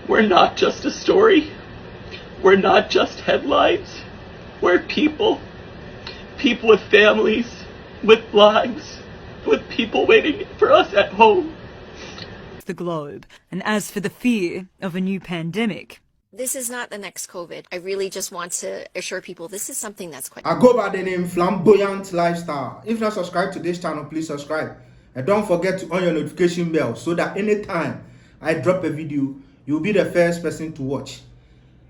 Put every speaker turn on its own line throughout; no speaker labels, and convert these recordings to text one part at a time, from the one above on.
We're not just a story. We're not just headlines. We're people. People with families, with lives, with people waiting for us at home.
The globe. And as for the fear of a new pandemic,
this is not the next COVID. I really just want to assure people this is something that's quite...
I go by the name Flamboyant Lifestyle. If not subscribed to this channel, please subscribe. And don't forget to on your notification bell so that anytime I drop a video, you'll be the first person to watch.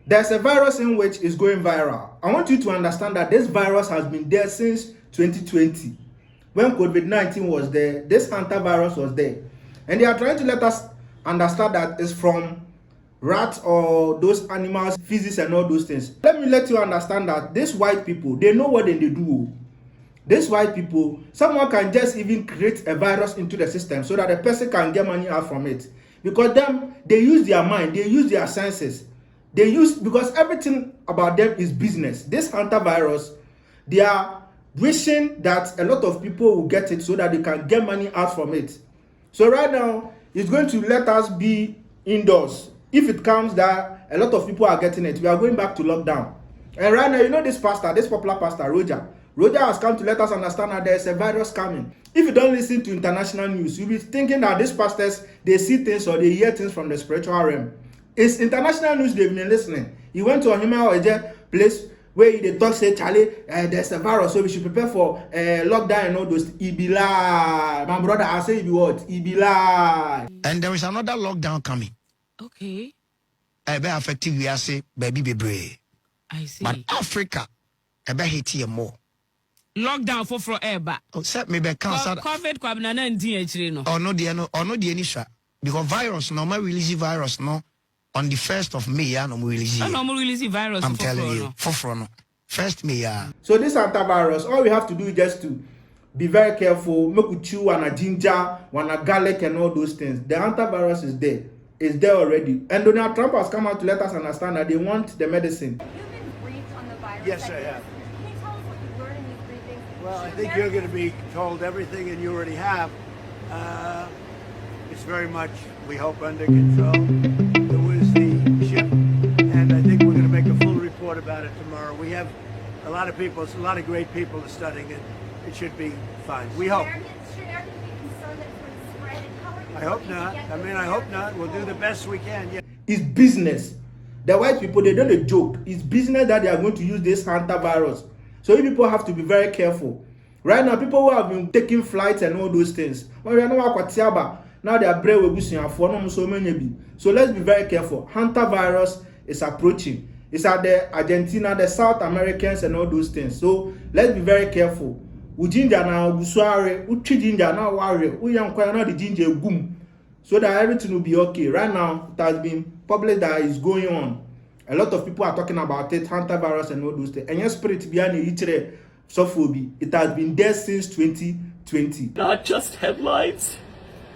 There's a virus in which is going viral. I want you to understand that this virus has been there since 2020. When COVID-19 was there, this hantavirus was there. And they are trying to let us understand that it's from rats or those animals, feces and all those things. Let me let you understand that these white people, they know what they do. These white people, someone can just even create a virus into the system so that the person can get money out from it. Because they use their mind, they use their senses. Because everything about them is business. This hantavirus, they are wishing that a lot of people will get it so that they can get money out from it. So right now, it's going to let us be indoors. If it comes that a lot of people are getting it, we are going back to lockdown. And right now, you know this pastor, this popular pastor, Roger has come to let us understand that there is a virus coming. If you don't listen to international news, you'll be thinking that these pastors, they see things or they hear things from the spiritual realm. It's international news they've been listening. He went to a Hima place where they talk, say, Charlie, there's a virus, so we should prepare for lockdown and all those. Ibila. My brother, I say, what? Ibila.
And there is another lockdown coming.
Okay.
Ebe affecting we are say baby baby.
I see.
But Africa, ebe hit you more.
Lockdown for eba.
Oh, set me back cancer.
COVID kwabna na ndi achire no.
Oh no the any shot. Because virus no my release virus no on the 1st of May ya no release.
No release virus.
I'm telling you. For no. 1st May ya.
So this hantavirus, all we have to do is just to be very careful. Make we chew on a ginger, on a garlic and all those things. The hantavirus is there. It's there already. And Donald Trump has come out to let us understand that they want the medicine.
Have you been briefed on the virus?
Yes, I have.
Can you tell us what you learned in these briefings?
Well, I think you're going to be told everything, and you already have. It's very much, we hope, under control. There was the ship, and I think we're going to make a full report about it tomorrow. We have a lot of people, a lot of great people are studying it. It should be fine. We hope.
Should Americans be concerned that it's going to spread? And how are you
I hope
looking to
not.
get
I
this
mean, I hope
out?
not. We'll do the best we can. Yeah.
It's business. The white people, they don't joke. It's business that they are going to use this hantavirus. So you people have to be very careful. Right now, people who have been taking flights and all those things, now they are brave with so many. So let's be very careful. Hantavirus is approaching. It's at the Argentina, the South Americans and all those things. So let's be very careful. Ujinja na usuare, uchi jinja na ware, uyankwa na the ginger boom. So that everything will be okay. Right now, it has been published that is going on. A lot of people are talking about it, hantavirus and all those things. And your spirit behind it, sophobia. It has been there since 2020.
Not just headlines.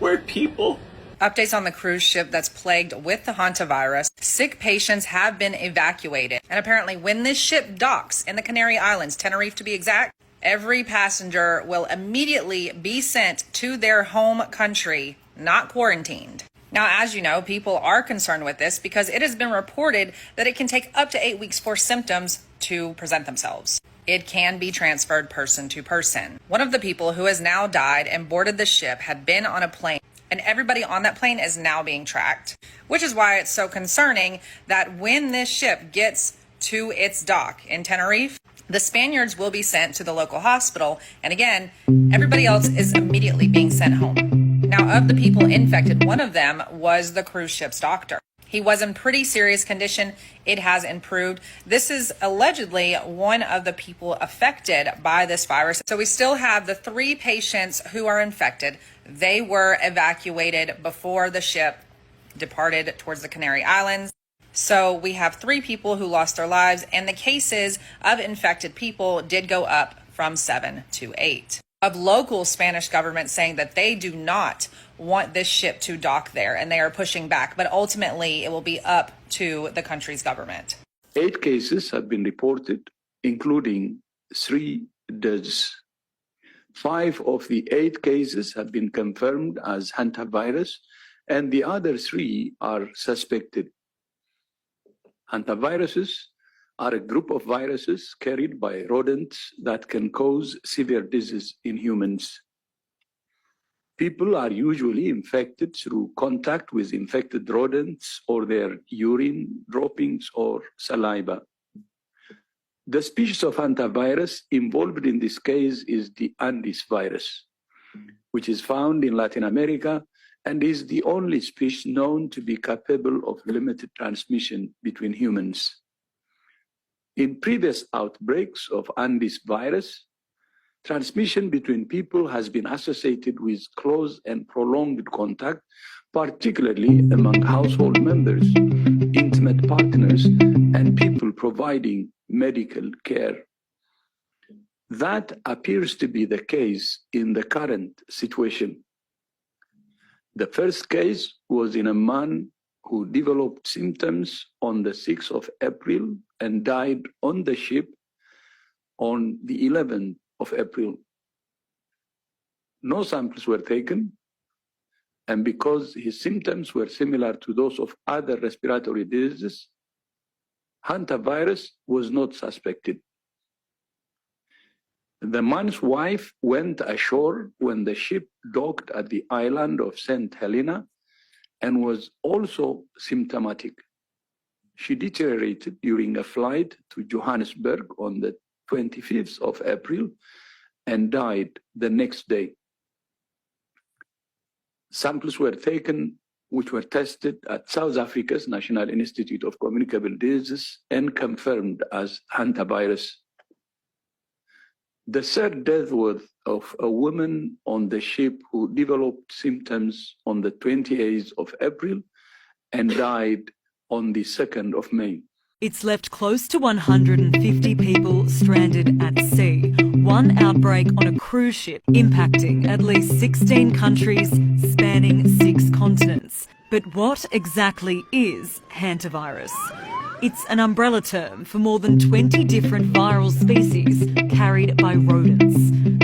We're people.
Updates on the cruise ship that's plagued with the hantavirus. Sick patients have been evacuated. And apparently when this ship docks in the Canary Islands, Tenerife to be exact, every passenger will immediately be sent to their home country, not quarantined. Now, as you know, people are concerned with this because it has been reported that it can take up to 8 weeks for symptoms to present themselves. It can be transferred person to person. One of the people who has now died and boarded the ship had been on a plane, and everybody on that plane is now being tracked, which is why it's so concerning that when this ship gets to its dock in Tenerife, the Spaniards will be sent to the local hospital, and again, everybody else is immediately being sent home. Now, of the people infected, one of them was the cruise ship's doctor. He was in pretty serious condition. It has improved. This is allegedly one of the people affected by this virus. So we still have the 3 patients who are infected. They were evacuated before the ship departed towards the Canary Islands. So we have 3 people who lost their lives, and the cases of infected people did go up from 7 to 8. Of local Spanish government saying that they do not want this ship to dock there, and they are pushing back, but ultimately it will be up to the country's government.
8 cases have been reported, including 3 deaths. 5 of the 8 cases have been confirmed as hantavirus, and the other 3 are suspected Hantaviruses are a group of viruses carried by rodents that can cause severe disease in humans. People are usually infected through contact with infected rodents or their urine, droppings, or saliva. The species of hantavirus involved in this case is the Andes virus, which is found in Latin America and is the only species known to be capable of limited transmission between humans. In previous outbreaks of Andes virus, transmission between people has been associated with close and prolonged contact, particularly among household members, intimate partners, and people providing medical care. That appears to be the case in the current situation. The first case was in a man who developed symptoms on the 6th of April and died on the ship on the 11th of April. No samples were taken, and because his symptoms were similar to those of other respiratory diseases, hantavirus was not suspected. The man's wife went ashore when the ship docked at the island of St. Helena and was also symptomatic. She deteriorated during a flight to Johannesburg on the 25th of April and died the next day. Samples were taken, which were tested at South Africa's National Institute of Communicable Diseases and confirmed as hantavirus. The third death was of a woman on the ship who developed symptoms on the 28th of April and died on the 2nd of May.
It's left close to 150 people stranded at sea. One outbreak on a cruise ship impacting at least 16 countries spanning 6 continents. But what exactly is hantavirus? It's an umbrella term for more than 20 different viral species carried by rodents.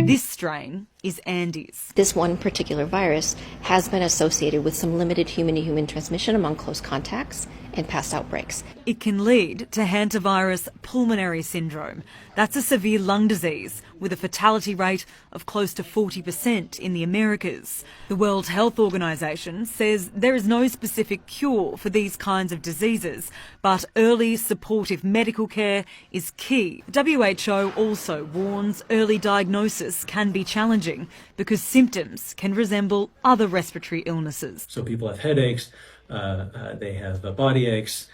This strain is Andes.
This one particular virus has been associated with some limited human-to-human transmission among close contacts and past outbreaks.
It can lead to hantavirus pulmonary syndrome. That's a severe lung disease with a fatality rate of close to 40% in the Americas. The World Health Organization says there is no specific cure for these kinds of diseases, but early supportive medical care is key. WHO also warns early diagnosis can be challenging because symptoms can resemble other respiratory illnesses.
So people have headaches, they have body aches,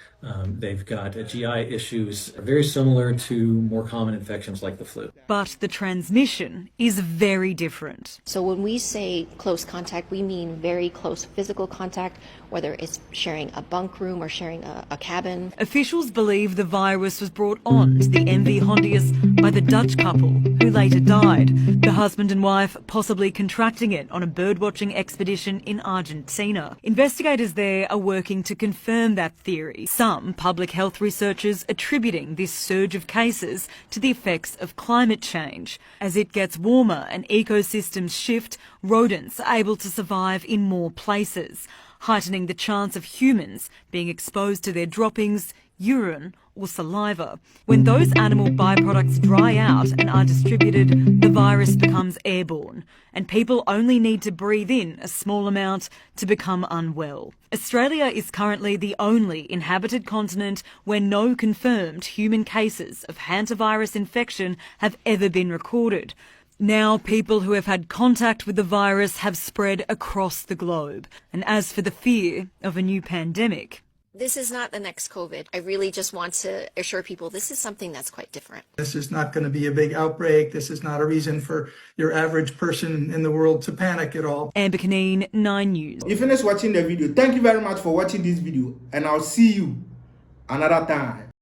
they've got GI issues, very similar to more common infections like the flu.
But the transmission is very different.
So when we say close contact, we mean very close physical contact, whether it's sharing a bunk room or sharing a cabin.
Officials believe the virus was brought on to the MV Hondius by the Dutch couple who later died. The husband and wife possibly contracting it on a birdwatching expedition in Argentina. Investigators there are working to confirm that theory. Some public health researchers attributing this surge of cases to the effects of climate change. As it gets warmer and ecosystems shift, rodents are able to survive in more places, heightening the chance of humans being exposed to their droppings, urine or saliva. When those animal byproducts dry out and are distributed, the virus becomes airborne, and people only need to breathe in a small amount to become unwell. Australia is currently the only inhabited continent where no confirmed human cases of hantavirus infection have ever been recorded. Now, people who have had contact with the virus have spread across the globe. And as for the fear of a new pandemic,
This is not the next COVID. I really just want to assure people this is something that's quite different.
This is not going to be a big outbreak. This is not a reason for your average person in the world to panic at all.
Amber Caneen, 9 News.
You finished watching the video. Thank you very much for watching this video, and I'll see you another time.